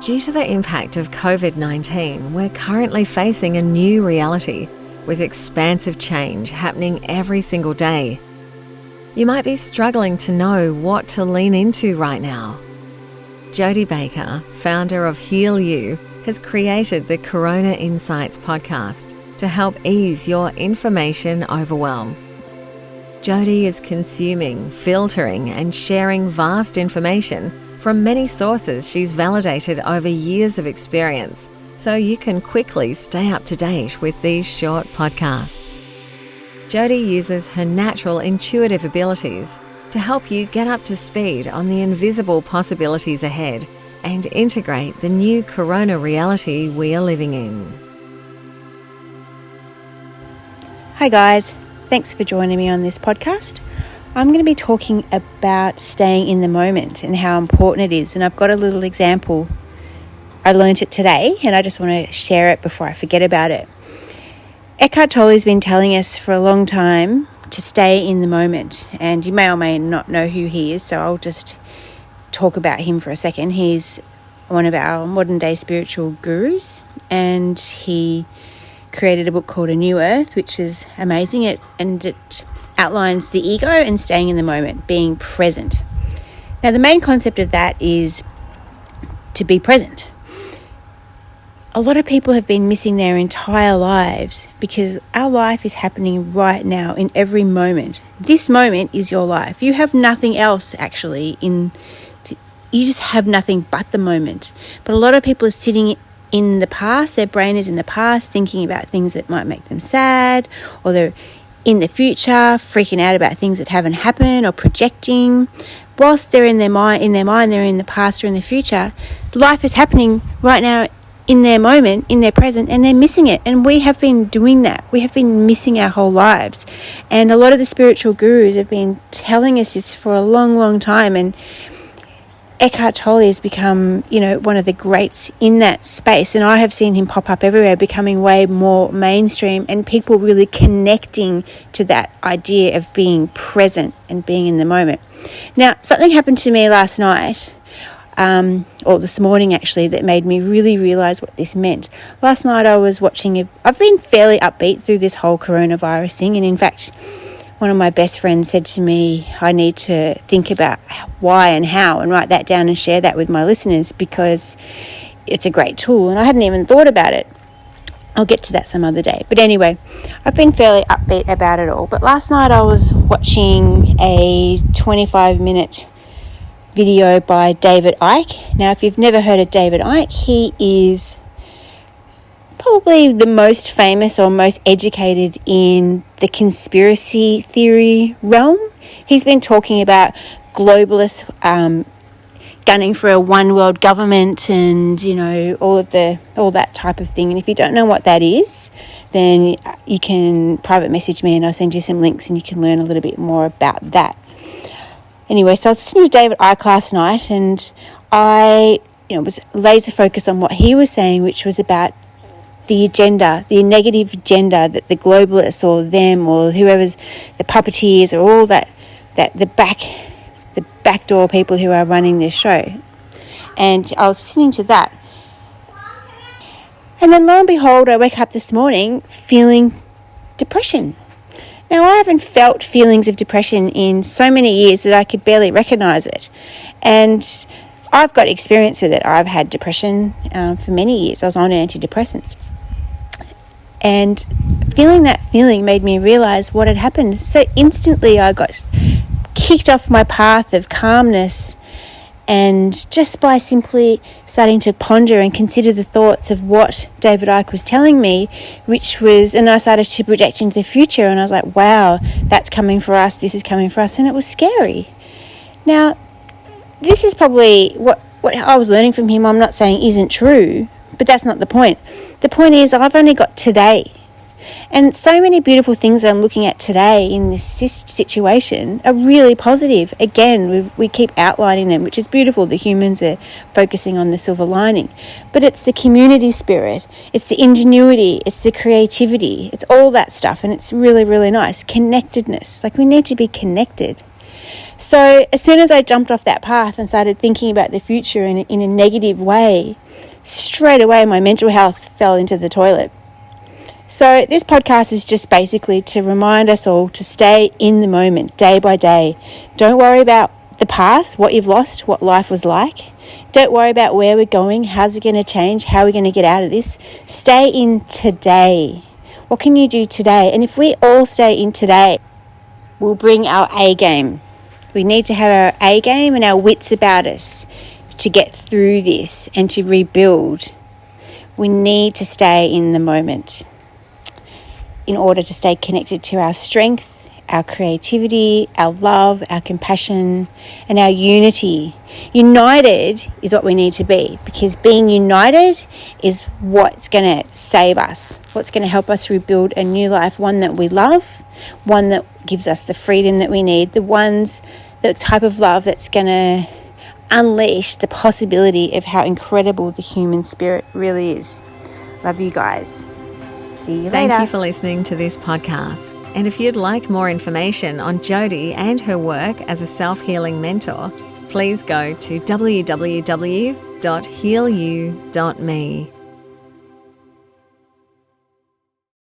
Due to the impact of COVID-19, we're currently facing a new reality with expansive change happening every single day. You might be struggling to know what to lean into right now. Jodie Baker, founder of Heal You, has created the Corona Insights podcast to help ease your information overwhelm. Jodie is consuming, filtering, and sharing vast information from many sources she's validated over years of experience, so you can quickly stay up to date with these short podcasts. Jodie uses her natural intuitive abilities to help you get up to speed on the invisible possibilities ahead and integrate the new corona reality we are living in. Hi guys, thanks for joining me on this podcast. I'm going to be talking about staying in the moment and how important it is. And I've got a little example. I learned it today and I just want to share it before I forget about it. Eckhart Tolle has been telling us for a long time to stay in the moment. And you may or may not know who he is, so I'll just talk about him for a second. He's one of our modern day spiritual gurus, and he created a book called A New Earth, which is amazing. It outlines the ego and staying in the moment, being present. Now, the main concept of that is to be present. A lot of people have been missing their entire lives because our life is happening right now in every moment. This moment is your life. You have nothing else actually you just have nothing but the moment. But a lot of people are sitting in the past. Their brain is in the past, thinking about things that might make them sad, or they're in the future, freaking out about things that haven't happened, or projecting. Whilst they're in their mind, they're in the past or in the future. Life is happening right now in their moment, in their present, and they're missing it. And we have been doing that. We have been missing our whole lives. And a lot of the spiritual gurus have been telling us this for a long, long time. And Eckhart Tolle has become, one of the greats in that space. And I have seen him pop up everywhere, becoming way more mainstream, and people really connecting to that idea of being present and being in the moment. Now, something happened to me last night, or this morning actually, that made me really realise what this meant. Last night I was watching I've been fairly upbeat through this whole coronavirus thing, and in fact, one of my best friends said to me, I need to think about why and how and write that down and share that with my listeners because it's a great tool, and I hadn't even thought about it. I'll get to that some other day. But anyway, I've been fairly upbeat about it all. But last night I was watching a 25-minute video by David Icke. Now, if you've never heard of David Icke, he is probably the most famous or most educated in the conspiracy theory realm. He's been talking about globalists gunning for a one world government and, all that type of thing. And if you don't know what that is, then you can private message me and I'll send you some links and you can learn a little bit more about that. Anyway, so I was listening to David Icke last night, and I was laser focused on what he was saying, which was about the agenda, the negative agenda that the globalists or them or whoever's the puppeteers or all that the backdoor people who are running this show. And I was listening to that. And then lo and behold, I wake up this morning feeling depression. Now, I haven't felt feelings of depression in so many years that I could barely recognise it. And I've got experience with it. I've had depression for many years. I was on antidepressants. And feeling that feeling made me realise what had happened. So instantly I got kicked off my path of calmness, and just by simply starting to ponder and consider the thoughts of what David Icke was telling me, and I started to project into the future, and I was like, wow, that's coming for us, this is coming for us, and it was scary. Now, this is probably what I was learning from him. I'm not saying isn't true, but that's not the point. The point is I've only got today. And so many beautiful things I'm looking at today in this situation are really positive. Again, we keep outlining them, which is beautiful. The humans are focusing on the silver lining. But it's the community spirit, it's the ingenuity, it's the creativity, it's all that stuff. And it's really, really nice. Connectedness. Like, we need to be connected. So as soon as I jumped off that path and started thinking about the future in a negative way, straight away my mental health fell into the toilet. So this podcast is just basically to remind us all to stay in the moment, day by day. Don't worry about the past, what you've lost, what life was like. Don't worry about where we're going, how's it going to change, how are we going to get out of this. Stay in today. What can you do today? And if we all stay in today, we'll bring our A game. We need to have our A game and our wits about us to get through this and to rebuild. We need to stay in the moment in order to stay connected to our strength, our creativity, our love, our compassion, and our unity. United is what we need to be, because being united is what's going to save us, what's going to help us rebuild a new life, one that we love, one that gives us the freedom that we need, the type of love that's going to unleash the possibility of how incredible the human spirit really is. Love you guys. See you later. Thank you for listening to this podcast. And if you'd like more information on Jodie and her work as a self-healing mentor, please go to www.healyou.me.